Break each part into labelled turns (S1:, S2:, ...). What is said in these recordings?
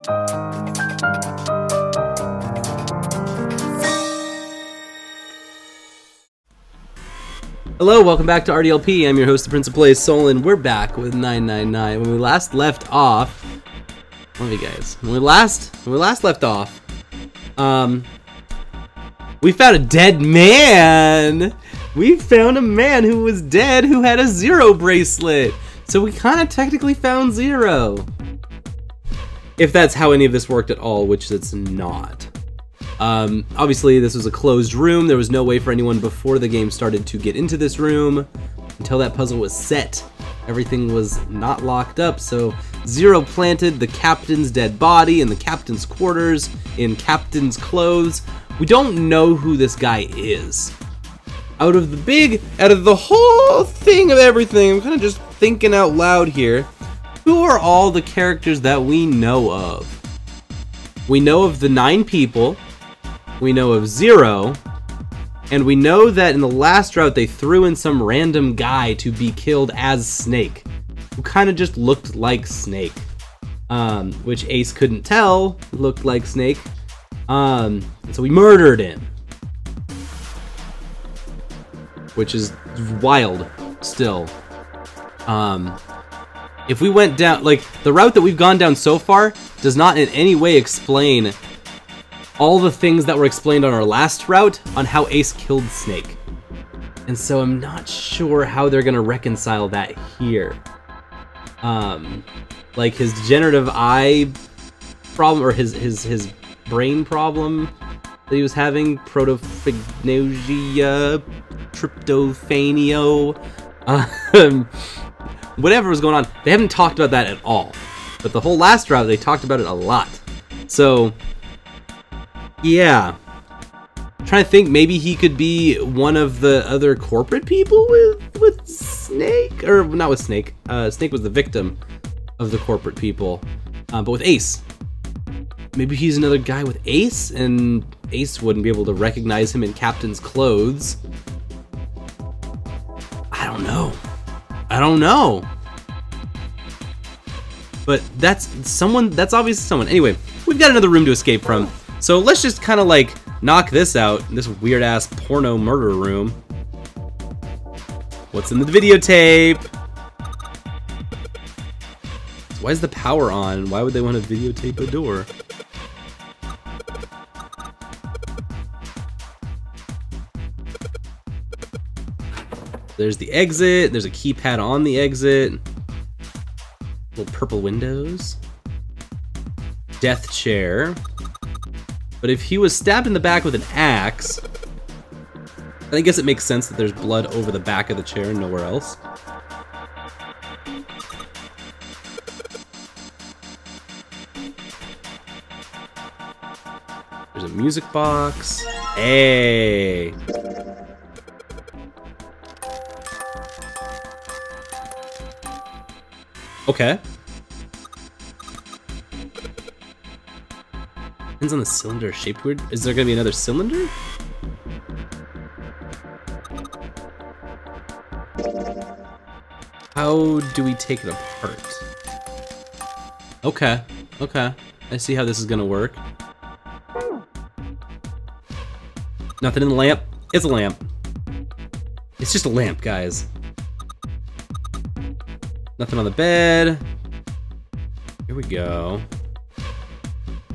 S1: Hello, welcome back to RDLP. I'm your host, the Prince of Plays, Solon. We're back with 999. When we last left off, when we last left off, we found a dead man. We found a man who was dead who had a Zero bracelet. So we kind of technically found Zero. If that's how any of this worked at all, which it's not. Obviously this was a closed room. There was no way for anyone before the game started to get into this room until that puzzle was set. Everything was not locked up, so Zero planted the captain's dead body in the captain's quarters in captain's clothes. We don't know who this guy is. Out of the whole thing of everything, I'm kind of just thinking out loud here. Who are all the characters that we know of? We know of the 9 people. We know of Zero, and we know that in the last route they threw in some random guy to be killed as Snake, who kind of just looked like Snake, which Ace couldn't tell looked like Snake, and so we murdered him, which is wild still. If we went down, like, the route that we've gone down so far does not in any way explain all the things that were explained on our last route on how Ace killed Snake. And so I'm not sure how they're gonna reconcile that here. Like his degenerative eye problem, or his brain problem that he was having, protophagnosia, tryptophania, whatever was going on, they haven't talked about that at all. But the whole last route, they talked about it a lot. So, yeah. I'm trying to think, maybe he could be one of the other corporate people with Snake? Or, not with Snake. Snake was the victim of the corporate people. But with Ace. Maybe he's another guy with Ace, and Ace wouldn't be able to recognize him in Captain's clothes. I don't know. I don't know. But that's obviously someone. Anyway, we've got another room to escape from. So let's just kind of like knock this out, this weird ass porno murder room. What's in the videotape? Why is the power on? Why would they want to videotape a door? There's the exit. There's a keypad on the exit. Little purple windows. Death chair. But if he was stabbed in the back with an axe, I guess it makes sense that there's blood over the back of the chair and nowhere else. There's a music box. Hey! Okay. Depends on the cylinder shaped weird. Is there gonna be another cylinder? How do we take it apart? Okay, okay. I see how this is gonna work. Nothing in the lamp. It's a lamp. It's just a lamp, guys. Nothing on the bed. Here we go.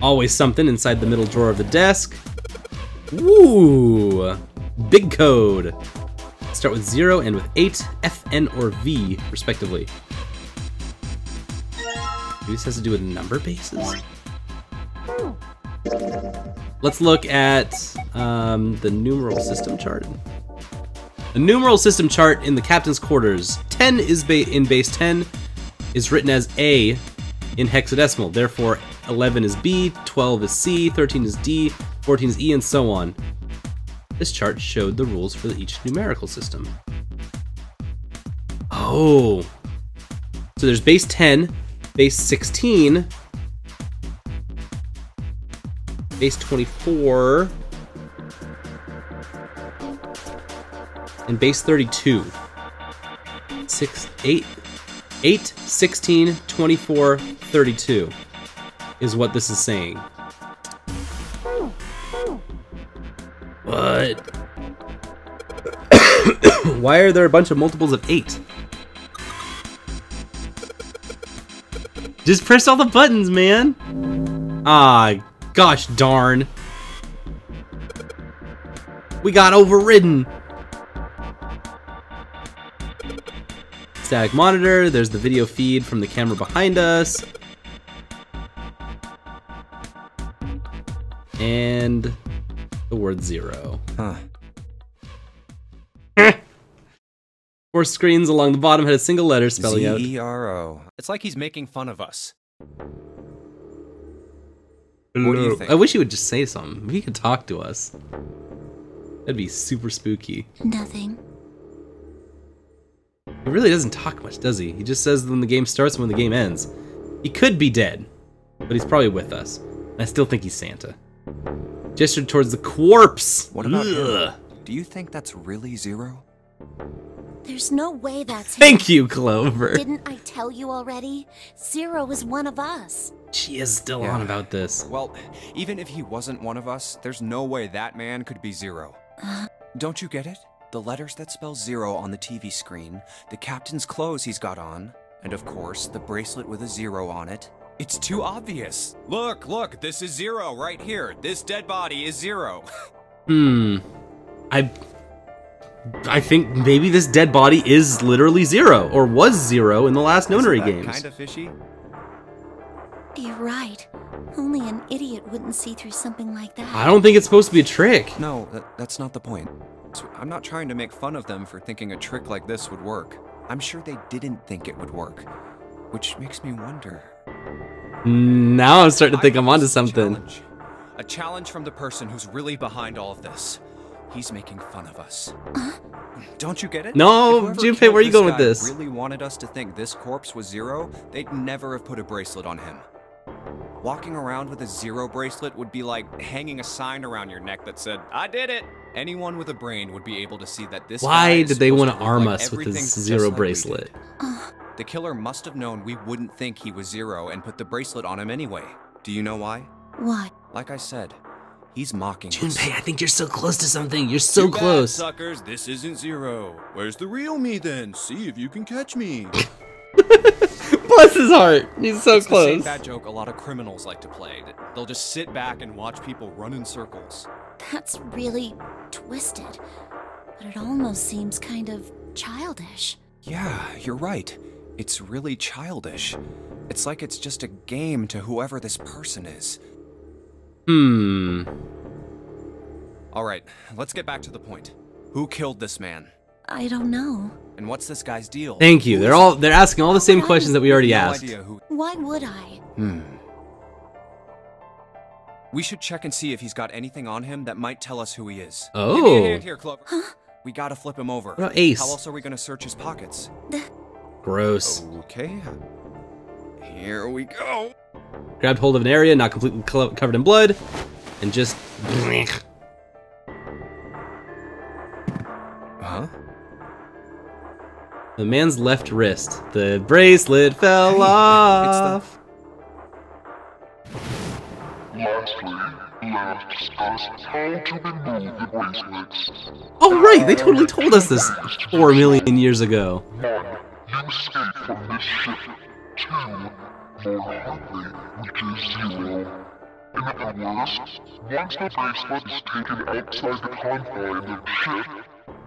S1: Always something inside the middle drawer of the desk. Ooh! Big code. Start with 0 and with 8, F, N, or V, respectively. Maybe this has to do with number bases? Let's look at the numeral system chart. The numeral system chart in the captain's quarters. 10 is in base 10 is written as A in hexadecimal. Therefore, 11 is B, 12 is C, 13 is D, 14 is E, and so on. This chart showed the rules for each numerical system. Oh. So there's base 10, base 16, base 24, and base 32. 8, 16, 24, 32. is what this is saying. What? Why are there a bunch of multiples of 8? Just press all the buttons, man! Ah, gosh darn. We got overridden! Static monitor, there's the video feed from the camera behind us. And the word 0.
S2: Huh.
S1: 4 screens along the bottom had a single letter spelling out
S2: Z-E-R-O.
S3: It's like he's making fun of us.
S1: Hello.
S2: What do you think?
S1: I wish he would just say something. He could talk to us. That'd be super spooky.
S4: Nothing.
S1: He really doesn't talk much, does he? He just says when the game starts and when the game ends. He could be dead, but he's probably with us. And I still think he's Santa. Gestured towards the corpse.
S2: What about
S1: Ugh.
S2: him? Do you think that's really 0?
S4: There's no way that's him.
S1: Thank you, Clover.
S4: Didn't I tell you already? 0 is one of us.
S1: She is still on about this.
S2: Well, even if he wasn't one of us, there's no way that man could be 0. Don't you get it? The letters that spell 0 on the TV screen, the captain's clothes he's got on, and of course, the bracelet with a 0 on it. It's too obvious. Look, this is 0 right here. This dead body is 0.
S1: I think maybe this dead body is literally 0, or was 0 in the last Nonary games.
S2: Kind of fishy.
S4: You're right. Only an idiot wouldn't see through something like that.
S1: I don't think it's supposed to be a trick.
S2: No, that's not the point. I'm not trying to make fun of them for thinking a trick like this would work. I'm sure they didn't think it would work, which makes me wonder.
S1: Now I'm starting to think I'm onto something.
S2: A challenge from the person who's really behind all of this. He's making fun of us. Don't you get it?
S1: No, Junpei, where are you going with this?
S2: If whoever really wanted us to think this corpse was 0, they'd never have put a bracelet on him. Walking around with a 0 bracelet would be like hanging a sign around your neck that said, "I did it." Anyone with a brain would be able to see that this
S1: Why
S2: guy is
S1: did they
S2: supposed
S1: want
S2: to
S1: to
S2: look
S1: arm
S2: like
S1: us with
S2: everything
S1: this
S2: just
S1: 0
S2: like we
S1: bracelet?
S2: did. The killer must have known we wouldn't think he was 0 and put the bracelet on him anyway. Do you know why?
S4: Why?
S2: Like I said, he's mocking us.
S1: Junpei, I think you're so close to something. You're so
S5: Too bad,
S1: close.
S5: suckers, this isn't 0. Where's the real me then? See if you can catch me.
S1: Bless his heart. He's so
S2: It's the same
S1: close.
S2: bad joke a lot of criminals like to play. They'll just sit back and watch people run in circles.
S4: That's really twisted. But it almost seems kind of childish.
S2: Yeah, you're right. It's really childish. It's like it's just a game to whoever this person is. Alright, let's get back to the point. Who killed this man?
S4: I don't know.
S2: And what's this guy's deal?
S1: Thank you. They're asking all the same questions that we already
S2: No
S1: asked.
S2: idea who.
S4: Why would I?
S2: We should check and see if he's got anything on him that might tell us who he is.
S1: Oh.
S2: Give me a hand here, Clover. We gotta flip him over.
S1: What about Ace?
S2: How else are we gonna search his pockets?
S1: Gross.
S2: Okay. Here we go.
S1: Grabbed hold of an area not completely covered in blood, and just...
S2: Huh?
S1: The man's left wrist. The bracelet fell
S2: Hey,
S1: off.
S6: Lastly, let's discuss how to remove the bracelets.
S1: Oh right, they totally told us this 4 million years ago.
S6: 1. You escape from this ship. 2. More likely, which is 0. In other words, once the bracelet is taken outside the confines of the ship,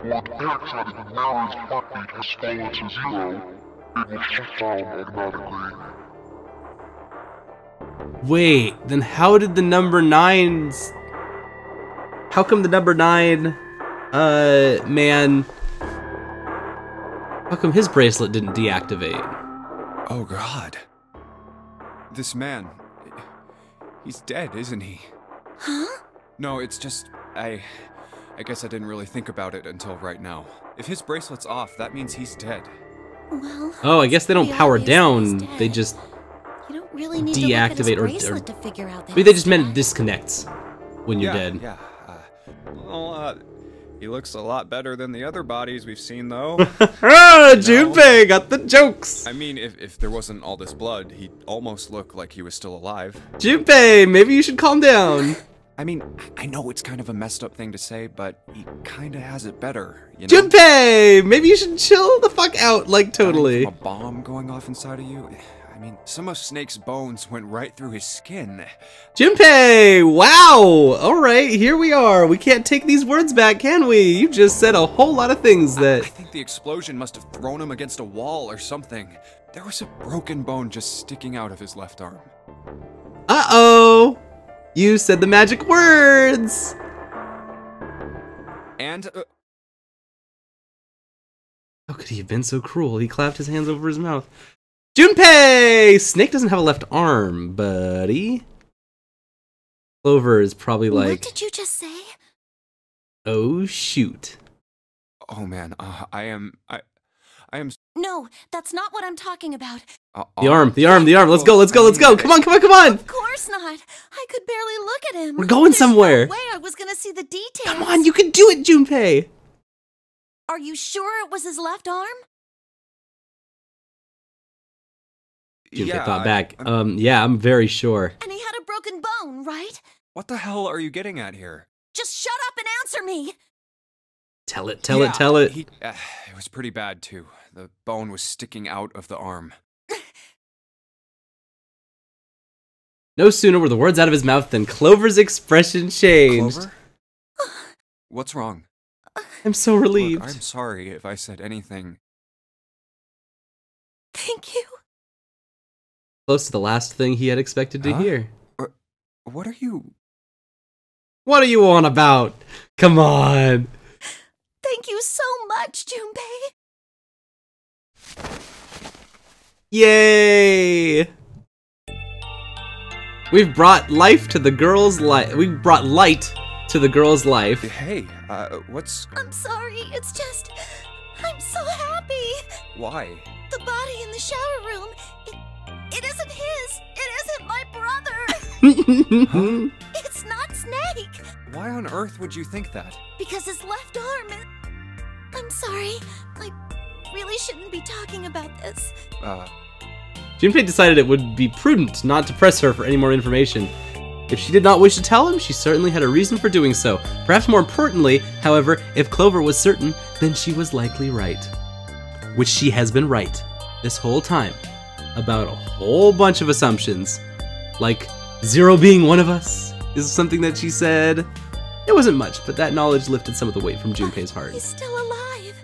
S6: or the backside of the mirror's heartbeat has fallen to 0, it will shut down automatically.
S1: Wait, then how did the number 9's... How come the number 9, man... How come his bracelet didn't deactivate?
S2: Oh god. This man... He's dead, isn't he?
S4: Huh?
S2: No, it's just... I guess I didn't really think about it until right now. If his bracelet's off, that means he's dead.
S4: Well...
S1: Oh, I guess they don't
S4: pretty
S1: power
S4: obvious
S1: down,
S4: he's dead.
S1: they just...
S4: You don't really need
S1: deactivate
S4: to look
S1: or-
S4: at his bracelet to figure out that
S1: Maybe they
S4: he's
S1: just meant it
S4: dead.
S1: disconnects when you're dead.
S2: Yeah, well, He looks a lot better than the other bodies we've seen, though.
S1: Junpei got the jokes.
S2: I mean, if there wasn't all this blood, he'd almost look like he was still alive.
S1: Junpei, maybe you should calm down.
S2: I mean, I know it's kind of a messed up thing to say, but he kind of has it better, you know?
S1: Junpei, maybe you should chill the fuck out, like totally.
S2: A bomb going off inside of you? I mean, some of Snake's bones went right through his skin.
S1: Junpei, wow. All right, here we are. We can't take these words back, can we? You just said a whole lot of things that...
S2: I think the explosion must have thrown him against a wall or something. There was a broken bone just sticking out of his left arm.
S1: Uh-oh. You said the magic words.
S2: And...
S1: How could he have been so cruel? He clapped his hands over his mouth. Junpei! Snake doesn't have a left arm, buddy. Clover is probably like...
S4: What did you just say?
S1: Oh, shoot.
S2: Oh, man. I am...
S4: No, that's not what I'm talking about.
S1: The arm. Let's go. Come on.
S4: Of course not. I could barely look at him.
S1: We're going somewhere.
S4: No way I was gonna see the details.
S1: Come on, you can do it, Junpei.
S4: Are you sure it was his left arm?
S1: Junpei thought back. Yeah, I'm very sure.
S4: And he had a broken bone, right?
S2: What the hell are you getting at here?
S4: Just shut up and answer me.
S1: Tell it.
S2: It was pretty bad, too. The bone was sticking out of the arm.
S1: No sooner were the words out of his mouth than Clover's expression changed.
S2: Clover? What's wrong?
S1: I'm so relieved.
S2: Look, I'm sorry if I said anything.
S4: Thank you.
S1: Close to the last thing he had expected to hear.
S2: What are you...
S1: What are you on about? Come on.
S4: Thank you so much, Junpei.
S1: Yay! We've brought life to the girl's life. We've brought light to the girl's life.
S2: Hey, what's...
S4: I'm sorry, it's just... I'm so happy.
S2: Why?
S4: The body in the shower room, it isn't his. It isn't my brother.
S2: Huh?
S4: It's not Snake.
S2: Why on earth would you think that?
S4: Because his left arm is... I'm sorry. I really shouldn't be talking about this.
S1: Junpei decided it would be prudent not to press her for any more information. If she did not wish to tell him, she certainly had a reason for doing so. Perhaps more importantly, however, if Clover was certain, then she was likely right. Which she has been right this whole time. About a whole bunch of assumptions. Like, Zero being one of us is something that she said. It wasn't much, but that knowledge lifted some of the weight from Junpei's heart.
S4: He's still alive.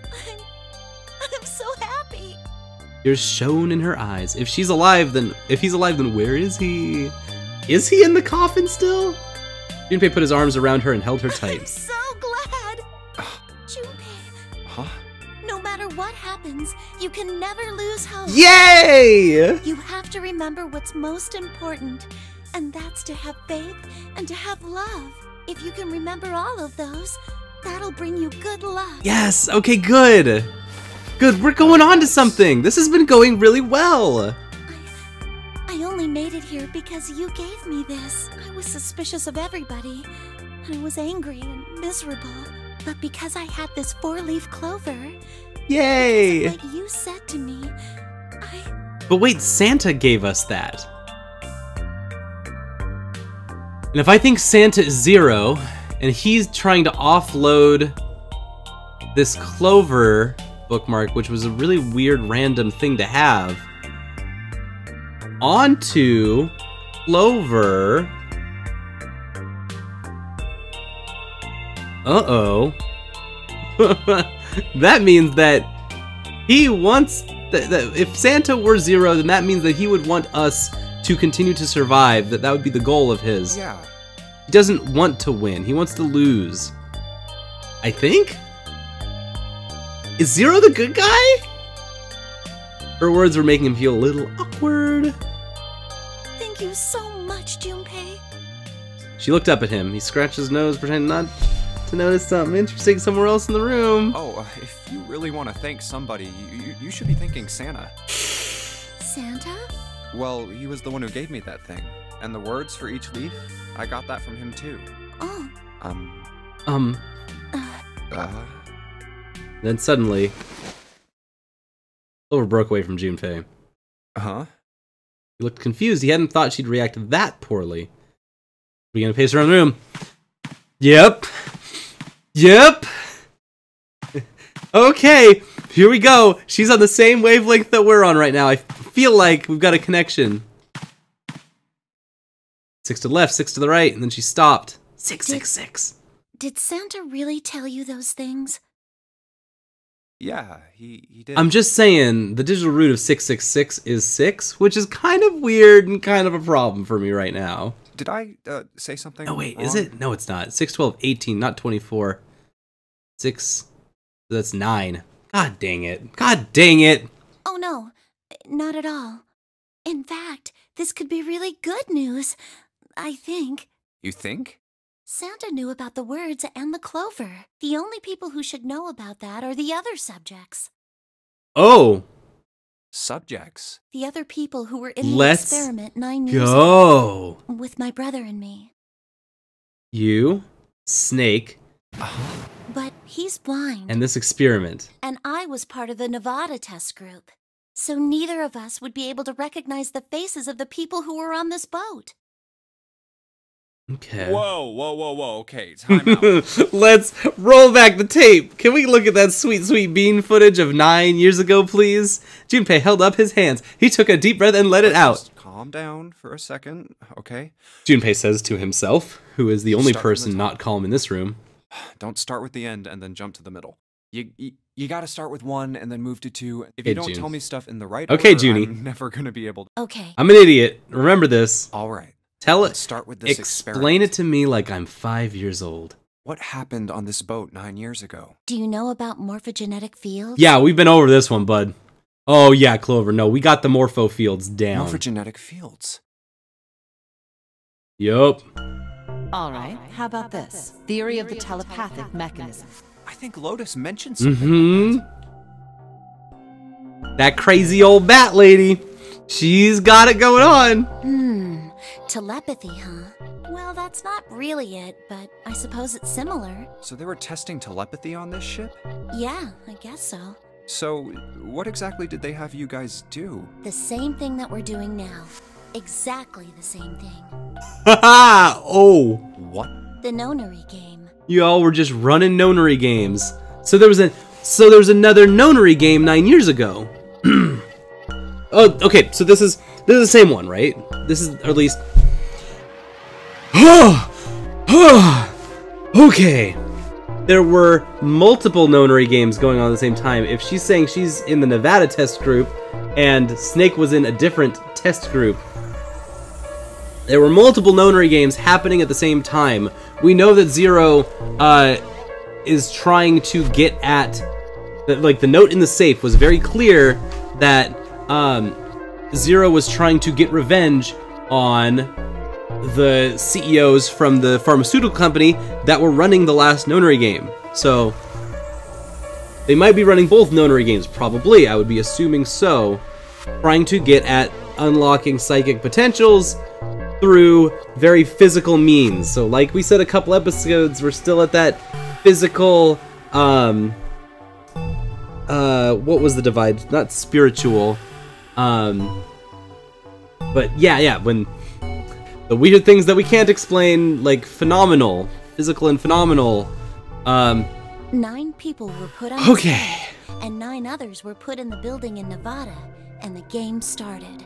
S4: I'm so happy.
S1: Tears shone in her eyes. If he's alive, then where is he? Is he in the coffin still? Junpei put his arms around her and held her tight.
S4: I'm so glad. Junpei.
S2: Huh?
S4: No matter what happens, you can never lose hope.
S1: Yay!
S4: You have to remember what's most important, and that's to have faith and to have love. If you can remember all of those, that'll bring you good luck.
S1: Yes, okay, good. Good, we're going on to something. This has been going really well.
S4: I only made it here because you gave me this. I was suspicious of everybody, and I was angry and miserable. But because I had this 4-leaf clover,
S1: Yay!
S4: because of what you said to me,
S1: But wait, Santa gave us that. And if I think Santa is Zero, and he's trying to offload this Clover bookmark, which was a really weird random thing to have, onto Clover. Uh-oh. That means that he wants... that if Santa were Zero, then that means that he would want us to continue to survive. That would be the goal of his.
S2: Yeah.
S1: He doesn't want to win. He wants to lose. I think? Is Zero the good guy? Her words were making him feel a little awkward.
S4: thank you so much, Junpei.
S1: She looked up at him. He scratched his nose, pretending not to notice something interesting somewhere else in the room.
S2: Oh, if you really want to thank somebody, you should be thanking Santa.
S4: Santa?
S2: Well, he was the one who gave me that thing. And the words for each leaf, I got that from him too.
S4: Oh.
S1: Then suddenly, Clover broke away from Junpei.
S2: Huh?
S1: He looked confused. He hadn't thought she'd react that poorly. We're gonna pace around the room. Yep. Yep. Okay, here we go. She's on the same wavelength that we're on right now. I feel like we've got a connection. 6 to the left, 6 to the right, and then she stopped. 6, 6, 6.
S4: Did Santa really tell you those things?
S2: Yeah, he did.
S1: I'm just saying, the digital root of 666 is 6, which is kind of weird and kind of a problem for me right now.
S2: Did I say something?
S1: Oh wait,
S2: wrong?
S1: is it? No, it's not. 6, 12, 18, not 24. 6, that's 9. God dang it. God dang it.
S4: Oh no, not at all. In fact, this could be really good news, I think.
S2: You think?
S4: Santa knew about the words and the clover. The only people who should know about that are the other subjects.
S1: Oh.
S2: Subjects.
S4: The other people who were in the
S1: Let's
S4: experiment 9 years
S1: go.
S4: ago with my brother and me.
S1: You, Snake,
S4: But he's blind.
S1: and this experiment.
S4: And I was part of the Nevada test group. So neither of us would be able to recognize the faces of the people who were on this boat.
S1: Okay.
S2: Whoa. Okay, time out.
S1: Let's roll back the tape. Can we look at that sweet, sweet bean footage of 9 years ago, please? Junpei held up his hands. He took a deep breath and let it out.
S2: Just calm down for a second, okay?
S1: Junpei says to himself, who is the only
S2: Start from the
S1: person
S2: top.
S1: not calm in this room.
S2: Don't start with the end and then jump to the middle. You gotta start with 1 and then move to 2. If
S1: Okay,
S2: you don't
S1: June.
S2: tell me stuff in the right
S1: Okay,
S2: order,
S1: Junie.
S2: I'm never gonna be able to.
S4: Okay.
S1: I'm an idiot. Remember this.
S2: All right.
S1: Tell it.
S2: Let's start with this
S1: Explain
S2: experiment.
S1: it to me like I'm 5 years old.
S2: What happened on this boat 9 years ago?
S4: Do you know about morphagenetic fields?
S1: Yeah, we've been over this one, bud. Oh, yeah, Clover. No, we got the morpho fields down.
S2: Morphogenetic fields.
S1: Yup.
S7: All right, how about this? Theory of the telepathic mechanism.
S2: I think Lotus mentioned something
S1: Mm-hmm.
S2: like that.
S1: That crazy old bat lady. She's got it going on.
S4: Telepathy, huh? Well, that's not really it, but I suppose it's similar.
S2: So they were testing telepathy on this ship?
S4: Yeah, I guess so.
S2: So what exactly did they have you guys do?
S4: The same thing that we're doing now. Exactly the same thing.
S1: Haha! Oh.
S2: What?
S4: The Nonary game.
S1: Y'all were just running Nonary games. So there was another Nonary game 9 years ago. Oh, okay, so this is the same one, right? This is, or at least... Okay. There were multiple Nonary games going on at the same time. If she's saying she's in the Nevada test group, and Snake was in a different test group, there were multiple Nonary games happening at the same time. We know that Zero is trying to get at... Like, the note in the safe was very clear that Zero was trying to get revenge on the CEOs from the pharmaceutical company that were running the last Nonary game. So, they might be running both Nonary games, probably, I would be assuming so, trying to get at unlocking psychic potentials through very physical means. So like we said a couple episodes, we're still at that physical, what was the divide? Not spiritual, but yeah, when the weird things that we can't explain, like phenomenal, physical and phenomenal,
S4: 9 people were put on
S1: okay.
S4: the stage, and 9 others were put in the building in Nevada, and the game started.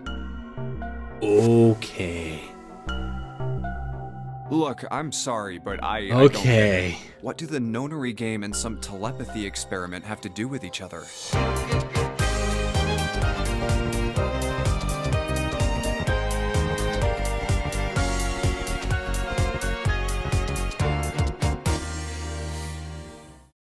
S1: Okay.
S2: Look, I'm sorry, but I don't get
S1: Okay.
S2: it. What do the Nonary game and some telepathy experiment have to do with each other?